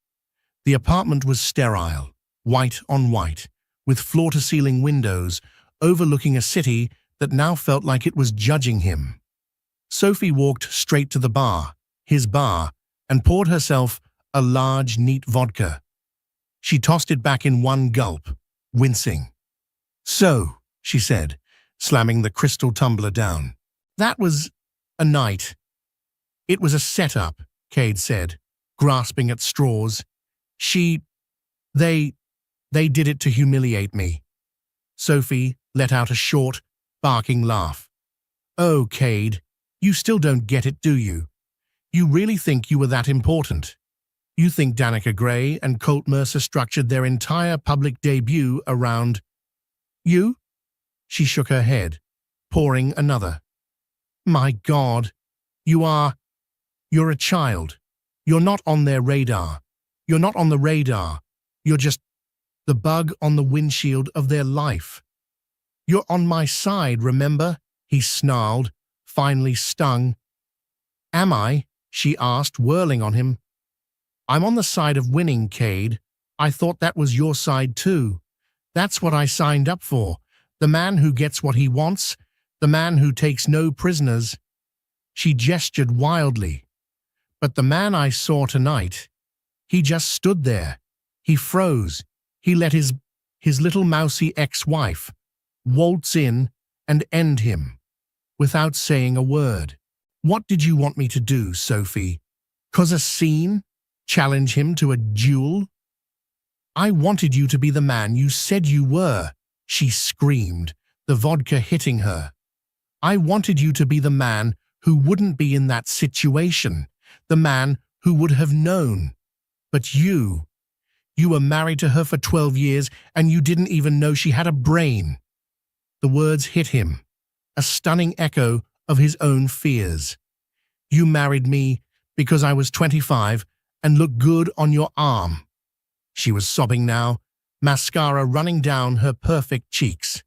The apartment was sterile, white on white, with floor-to-ceiling windows overlooking a city that now felt like it was judging him. Sophie walked straight to the bar, his bar, and poured herself a large, neat vodka. She tossed it back in one gulp, wincing. "So," she said, slamming the crystal tumbler down. "That was a night." "It was a setup," Cade said, grasping at straws. They did it to humiliate me." Sophie let out a short, barking laugh. "Oh, Cade, you still don't get it, do you? You really think you were that important? You think Danica Gray and Colt Mercer structured their entire public debut around you?" She shook her head, pouring another. "My God, you're a child. You're not on their radar. You're not on the radar. You're just the bug on the windshield of their life. You're on my side, remember?" he snarled, finally stung. "Am I?" she asked, whirling on him. "I'm on the side of winning, Cade. I thought that was your side too. That's what I signed up for. The man who gets what he wants, the man who takes no prisoners." She gestured wildly. "But the man I saw tonight, he just stood there. He froze. He let his little mousy ex-wife waltz in and end him, without saying a word. What did you want me to do, Sophie? Cause a scene? Challenge him to a duel?" "I wanted you to be the man you said you were," she screamed, the vodka hitting her. "I wanted you to be the man who wouldn't be in that situation, the man who would have known. But you were married to her for 12 years and you didn't even know she had a brain." The words hit him, a stunning echo of his own fears. "You married me because I was 25 and looked good on your arm." She was sobbing now, mascara running down her perfect cheeks.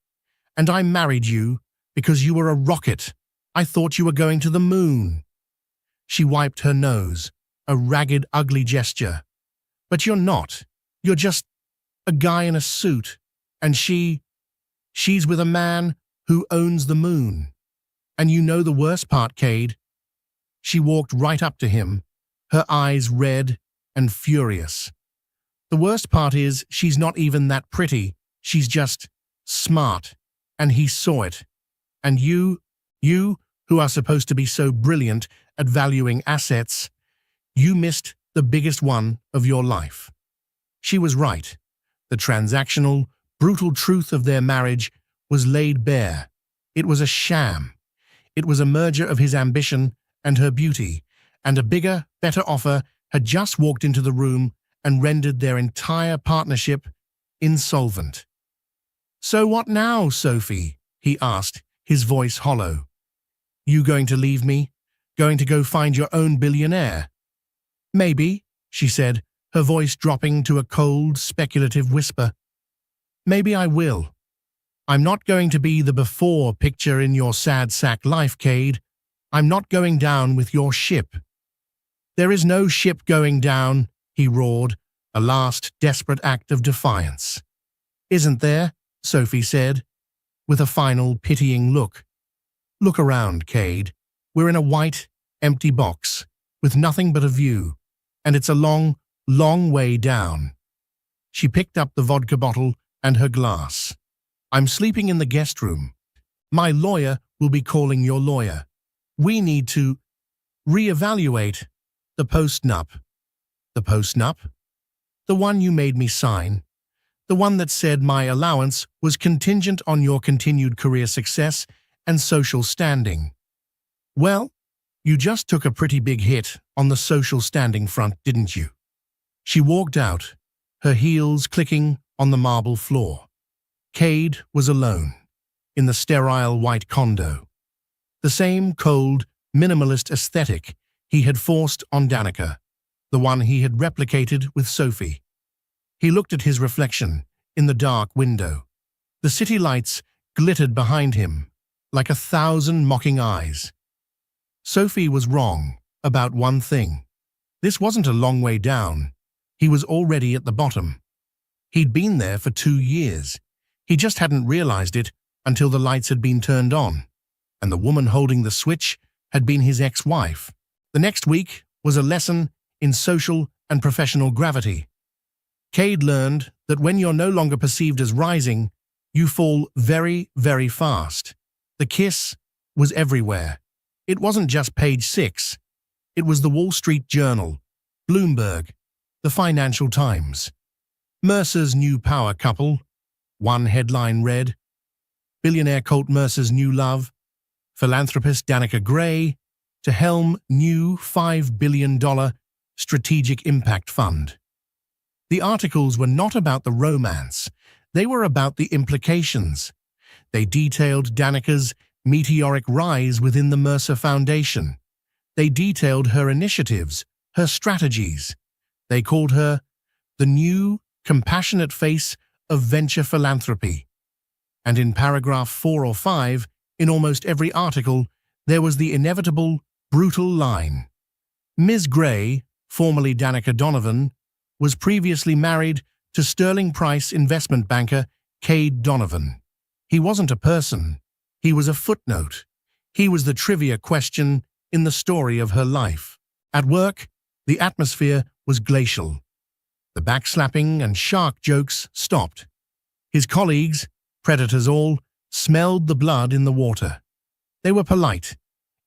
"And I married you because you were a rocket. I thought you were going to the moon." She wiped her nose, a ragged, ugly gesture. "But you're not. You're just a guy in a suit. And she's with a man who owns the moon. And you know the worst part, Cade?" She walked right up to him, her eyes red and furious. "The worst part is she's not even that pretty. She's just smart. And he saw it. And you, who are supposed to be so brilliant at valuing assets, you missed the biggest one of your life." She was right. The transactional, brutal truth of their marriage was laid bare. It was a sham. It was a merger of his ambition and her beauty, and a bigger, better offer had just walked into the room and rendered their entire partnership insolvent. "So what now, Sophie?" he asked, his voice hollow. "You going to leave me? Going to go find your own billionaire?" "Maybe," she said, her voice dropping to a cold, speculative whisper. "Maybe I will. I'm not going to be the before picture in your sad sack life, Cade. I'm not going down with your ship. There is no ship going down, he roared, a last desperate act of defiance. Isn't there? Sophie said, with a final pitying look. Look around, Cade. We're in a white, empty box, with nothing but a view, and it's a long, long way down. She picked up the vodka bottle and her glass. I'm sleeping in the guest room. My lawyer will be calling your lawyer. We need to reevaluate the post-nup. The post-nup? The one you made me sign. The one that said my allowance was contingent on your continued career success and social standing. Well, you just took a pretty big hit on the social standing front, didn't you? She walked out, her heels clicking on the marble floor. Cade was alone, in the sterile white condo. The same cold, minimalist aesthetic he had forced on Danica, the one he had replicated with Sophie. He looked at his reflection in the dark window. The city lights glittered behind him, like 1,000 mocking eyes. Sophie was wrong about one thing. This wasn't a long way down. He was already at the bottom. He'd been there for 2 years. He just hadn't realized it until the lights had been turned on, and the woman holding the switch had been his ex-wife. The next week was a lesson in social and professional gravity. Cade learned that when you're no longer perceived as rising, you fall very, very fast. The kiss was everywhere. It wasn't just Page 6. It was the Wall Street Journal, Bloomberg, the Financial Times. Mercer's new power couple. One headline read, Billionaire Colt Mercer's new love, philanthropist Danica Gray, to helm new $5 billion strategic impact fund. The articles were not about the romance. They were about the implications. They detailed Danica's meteoric rise within the Mercer Foundation. They detailed her initiatives, her strategies. They called her the new, compassionate face of venture philanthropy. And in paragraph 4 or 5, in almost every article, there was the inevitable, brutal line. Ms. Gray, formerly Danica Donovan, was previously married to Sterling Price investment banker Cade Donovan. He wasn't a person. He was a footnote. He was the trivia question in the story of her life. At work, the atmosphere was glacial. The backslapping and shark jokes stopped. His colleagues, predators all, smelled the blood in the water. They were polite,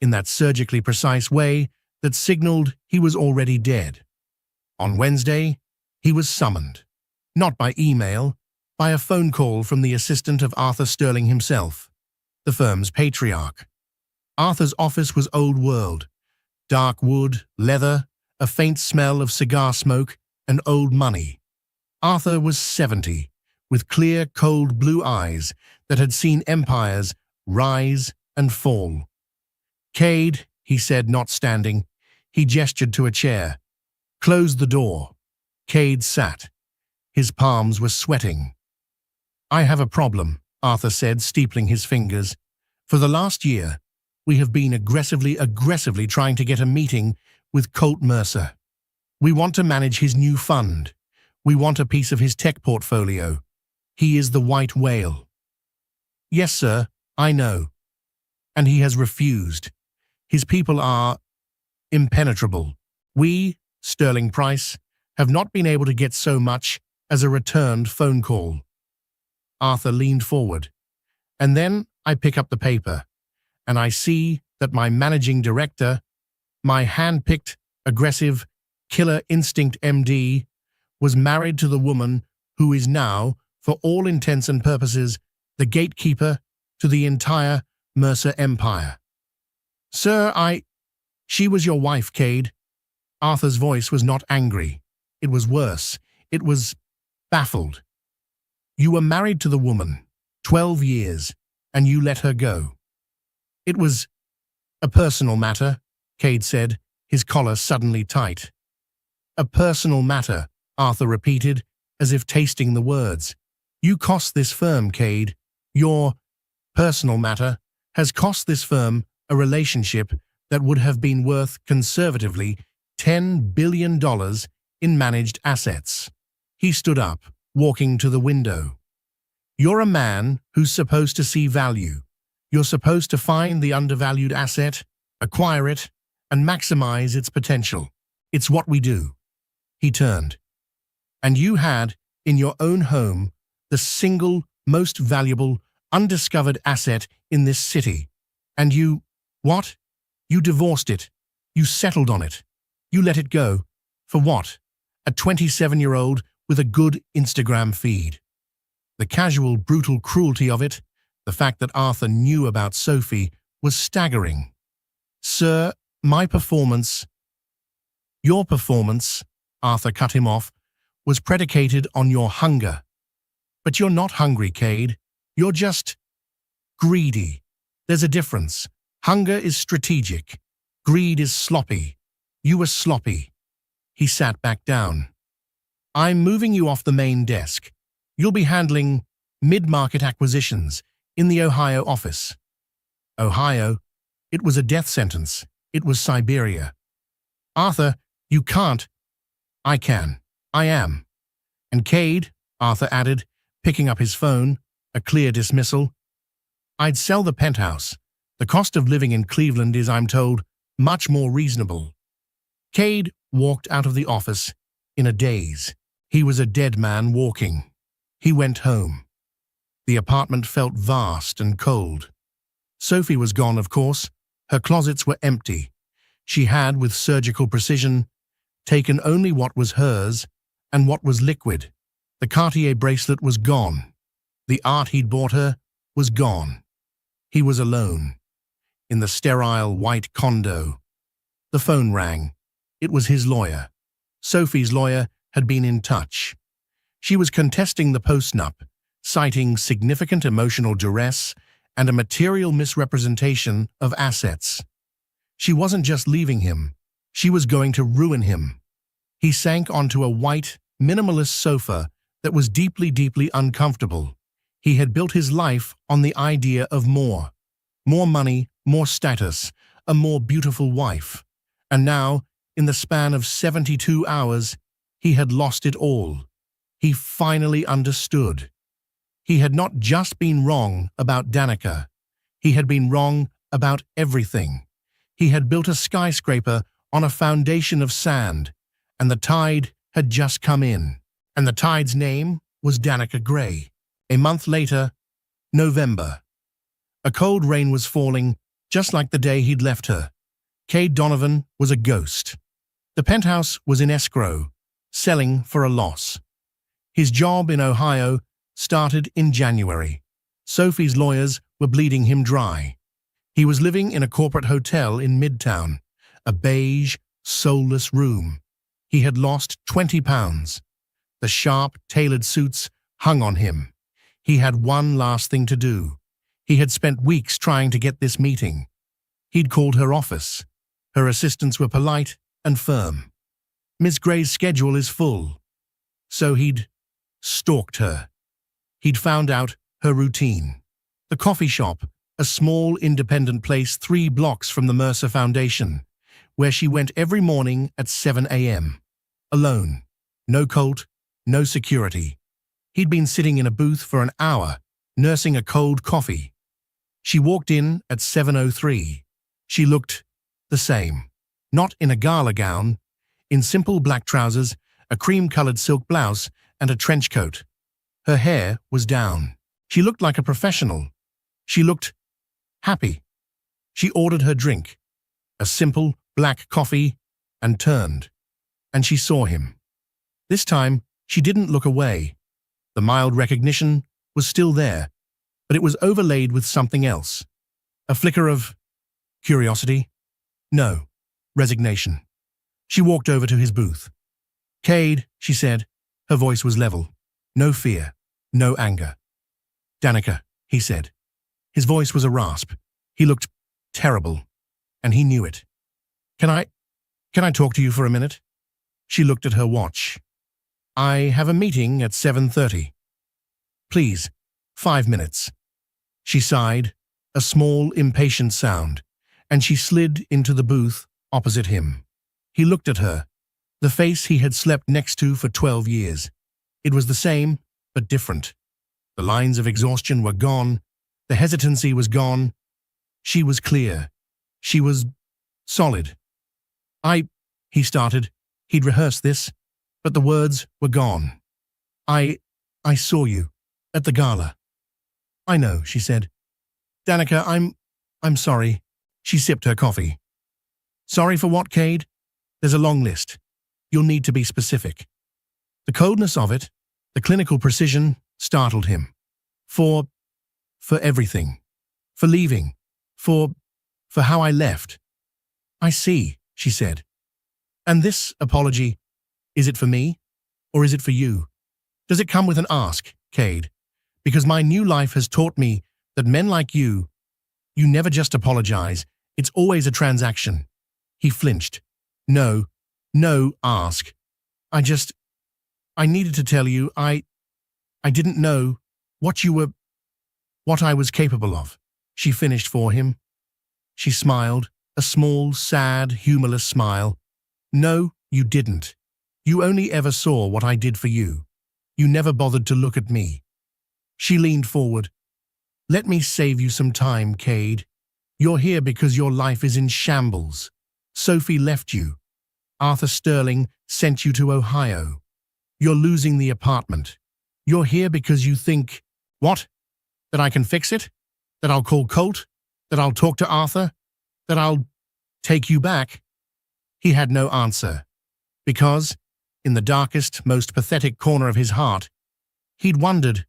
in that surgically precise way that signaled he was already dead. On Wednesday, he was summoned. Not by email, by a phone call from the assistant of Arthur Sterling himself, the firm's patriarch. Arthur's office was old world. Dark wood, leather, a faint smell of cigar smoke, and old money. Arthur was 70, with clear, cold blue eyes that had seen empires rise and fall. Cade, he said, not standing. He gestured to a chair. Close the door. Cade sat. His palms were sweating. I have a problem, Arthur said, steepling his fingers. For the last year, we have been aggressively trying to get a meeting with Colt Mercer. We want to manage his new fund. We want a piece of his tech portfolio. He is the white whale. Yes, sir, I know. And he has refused. His people are impenetrable. We, Sterling Price, have not been able to get so much as a returned phone call. Arthur leaned forward. And then I pick up the paper, and I see that my managing director, my hand-picked, aggressive, killer instinct MD, was married to the woman who is now, for all intents and purposes, the gatekeeper to the entire Mercer empire. Sir, she was your wife, Cade. Arthur's voice was not angry. It was worse. It was baffled. You were married to the woman, 12 years, and you let her go. It was a personal matter, Cade said, his collar suddenly tight. A personal matter, Arthur repeated, as if tasting the words. You cost this firm, Cade. Your personal matter has cost this firm a relationship that would have been worth conservatively $10 billion in managed assets. He stood up, walking to the window. You're a man who's supposed to see value. You're supposed to find the undervalued asset, acquire it, and maximize its potential. It's what we do. He turned. And you had, in your own home, the single most valuable, undiscovered asset in this city. And you, what? You divorced it. You settled on it. You let it go. For what? A 27-year-old with a good Instagram feed. The casual, brutal cruelty of it, the fact that Arthur knew about Sophie, was staggering. Sir, your performance, Arthur cut him off, was predicated on your hunger. But you're not hungry, Cade. You're just greedy. There's a difference. Hunger is strategic. Greed is sloppy. You were sloppy. He sat back down. I'm moving you off the main desk. You'll be handling mid-market acquisitions in the Ohio office. Ohio? It was a death sentence. It was Siberia. Arthur, you can't. I can. I am. And Cade, Arthur added, picking up his phone, a clear dismissal. I'd sell the penthouse. The cost of living in Cleveland is, I'm told, much more reasonable. Cade walked out of the office in a daze. He was a dead man walking. He went home. The apartment felt vast and cold. Sophie was gone, of course. Her closets were empty. She had, with surgical precision, taken only what was hers and what was liquid. The Cartier bracelet was gone. The art he'd bought her was gone. He was alone, in the sterile white condo. The phone rang. It was his lawyer. Sophie's lawyer had been in touch. She was contesting the postnup, citing significant emotional duress and a material misrepresentation of assets. She wasn't just leaving him. She was going to ruin him. He sank onto a white, minimalist sofa that was deeply, deeply uncomfortable. He had built his life on the idea of more. More money, more status, a more beautiful wife. And now, in the span of 72 hours, he had lost it all. He finally understood. He had not just been wrong about Danica. He had been wrong about everything. He had built a skyscraper on a foundation of sand, and the tide had just come in. And the tide's name was Danica Gray. A month later, November. A cold rain was falling, just like the day he'd left her. Cade Donovan was a ghost. The penthouse was in escrow, selling for a loss. His job in Ohio started in January. Sophie's lawyers were bleeding him dry. He was living in a corporate hotel in Midtown, a beige, soulless room. He had lost 20 pounds. The sharp, tailored suits hung on him. He had one last thing to do. He had spent weeks trying to get this meeting. He'd called her office. Her assistants were polite and firm. Miss Gray's schedule is full. So he'd stalked her. He'd found out her routine. The coffee shop, a small independent place 3 blocks from the Mercer Foundation, where she went every morning at 7 a.m. Alone. No Colt, no security. He'd been sitting in a booth for an hour, nursing a cold coffee. She walked in at 7:03. She looked the same. Not in a gala gown, in simple black trousers, a cream-colored silk blouse, and a trench coat. Her hair was down. She looked like a professional. She looked happy. She ordered her drink, a simple black coffee, and turned. And she saw him. This time, she didn't look away. The mild recognition was still there, but it was overlaid with something else. A flicker of curiosity? No, resignation. She walked over to his booth. Cade, she said. Her voice was level. No fear, no anger. Danica, he said. His voice was a rasp. He looked terrible, and he knew it. Can I talk to you for a minute? She looked at her watch. I have a meeting at 7:30. Please, 5 minutes. She sighed, a small, impatient sound, and she slid into the booth opposite him. He looked at her, the face he had slept next to for 12 years. It was the same, but different. The lines of exhaustion were gone. The hesitancy was gone. She was clear. She was solid. He started. He'd rehearsed this, but the words were gone. I saw you at the gala. I know, she said. Danica, I'm sorry. She sipped her coffee. Sorry for what, Cade? There's a long list. You'll need to be specific. The coldness of it, the clinical precision, startled him. For everything. For leaving. For how I left. I see, she said. And this apology, is it for me? Or is it for you? Does it come with an ask, Cade? Because my new life has taught me that men like you never just apologize. It's always a transaction. He flinched. No ask. I needed to tell you, I didn't know what I was capable of. She finished for him. She smiled, a small, sad, humorless smile. No, you didn't. You only ever saw what I did for you. You never bothered to look at me. She leaned forward. Let me save you some time, Cade. You're here because your life is in shambles. Sophie left you. Arthur Sterling sent you to Ohio. You're losing the apartment. You're here because you think, what? That I can fix it? That I'll call Colt? That I'll talk to Arthur? That I'll take you back? He had no answer, because, in the darkest, most pathetic corner of his heart, he'd wondered,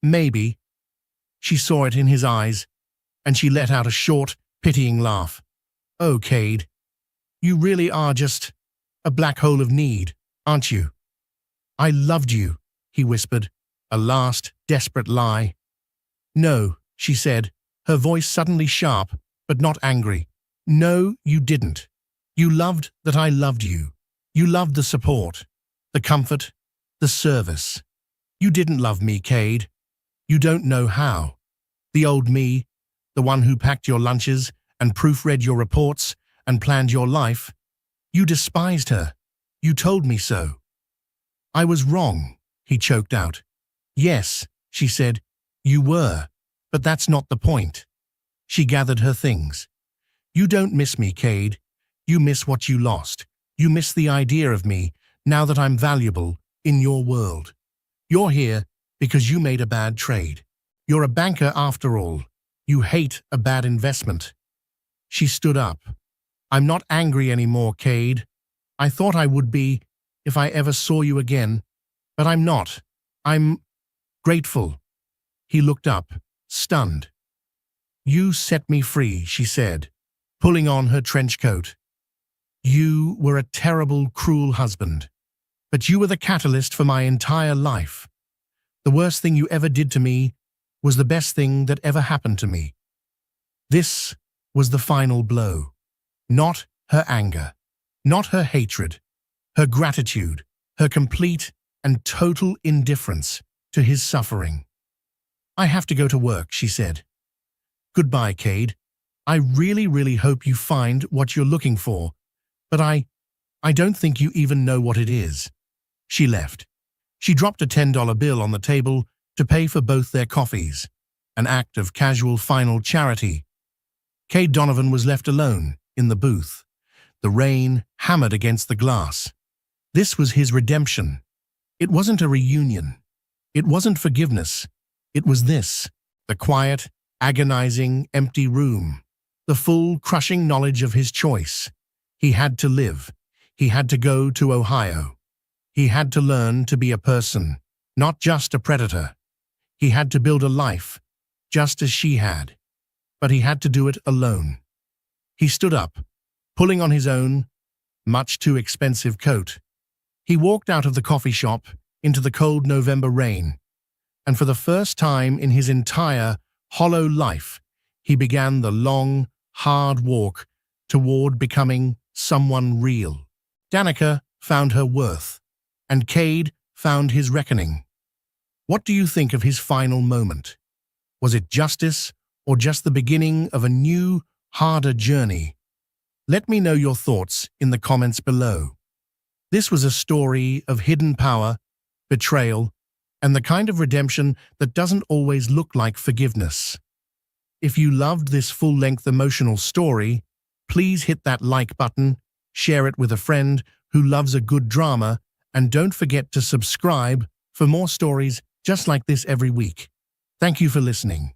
maybe. She saw it in his eyes, and she let out a short, pitying laugh. Oh, Cade, you really are just a black hole of need, aren't you? I loved you, he whispered, a last, desperate lie. No, she said, her voice suddenly sharp, but not angry. No, you didn't. You loved that I loved you. You loved the support, the comfort, the service. You didn't love me, Cade. You don't know how. The old me, the one who packed your lunches and proofread your reports and planned your life, you despised her. You told me so. I was wrong, he choked out. Yes, she said, you were, but that's not the point. She gathered her things. You don't miss me, Cade. You miss what you lost. You miss the idea of me, now that I'm valuable, in your world. You're here because you made a bad trade. You're a banker after all. You hate a bad investment. She stood up. I'm not angry anymore, Cade. I thought I would be if I ever saw you again, but I'm not. I'm grateful. He looked up, stunned. You set me free, she said, pulling on her trench coat. You were a terrible, cruel husband, but you were the catalyst for my entire life. The worst thing you ever did to me was the best thing that ever happened to me. This was the final blow. Not her anger, not her hatred, her gratitude, her complete and total indifference to his suffering. I have to go to work, she said. Goodbye, Cade. I really hope you find what you're looking for, but I don't think you even know what it is. She left. She dropped a $10 bill on the table to pay for both their coffees, an act of casual final charity. Cade Donovan was left alone in the booth. The rain hammered against the glass. This was his redemption. It wasn't a reunion. It wasn't forgiveness. It was this, the quiet, agonizing, empty room, the full, crushing knowledge of his choice. He had to live. He had to go to Ohio. He had to learn to be a person, not just a predator. He had to build a life, just as she had. But he had to do it alone. He stood up, pulling on his own, much too expensive coat. He walked out of the coffee shop into the cold November rain, and for the first time in his entire hollow life, he began the long, hard walk toward becoming someone real. Danica found her worth, and Cade found his reckoning. What do you think of his final moment? Was it justice or just the beginning of a new, harder journey? Let me know your thoughts in the comments below. This was a story of hidden power, betrayal, and the kind of redemption that doesn't always look like forgiveness. If you loved this full-length emotional story, please hit that like button, share it with a friend who loves a good drama, and don't forget to subscribe for more stories just like this every week. Thank you for listening.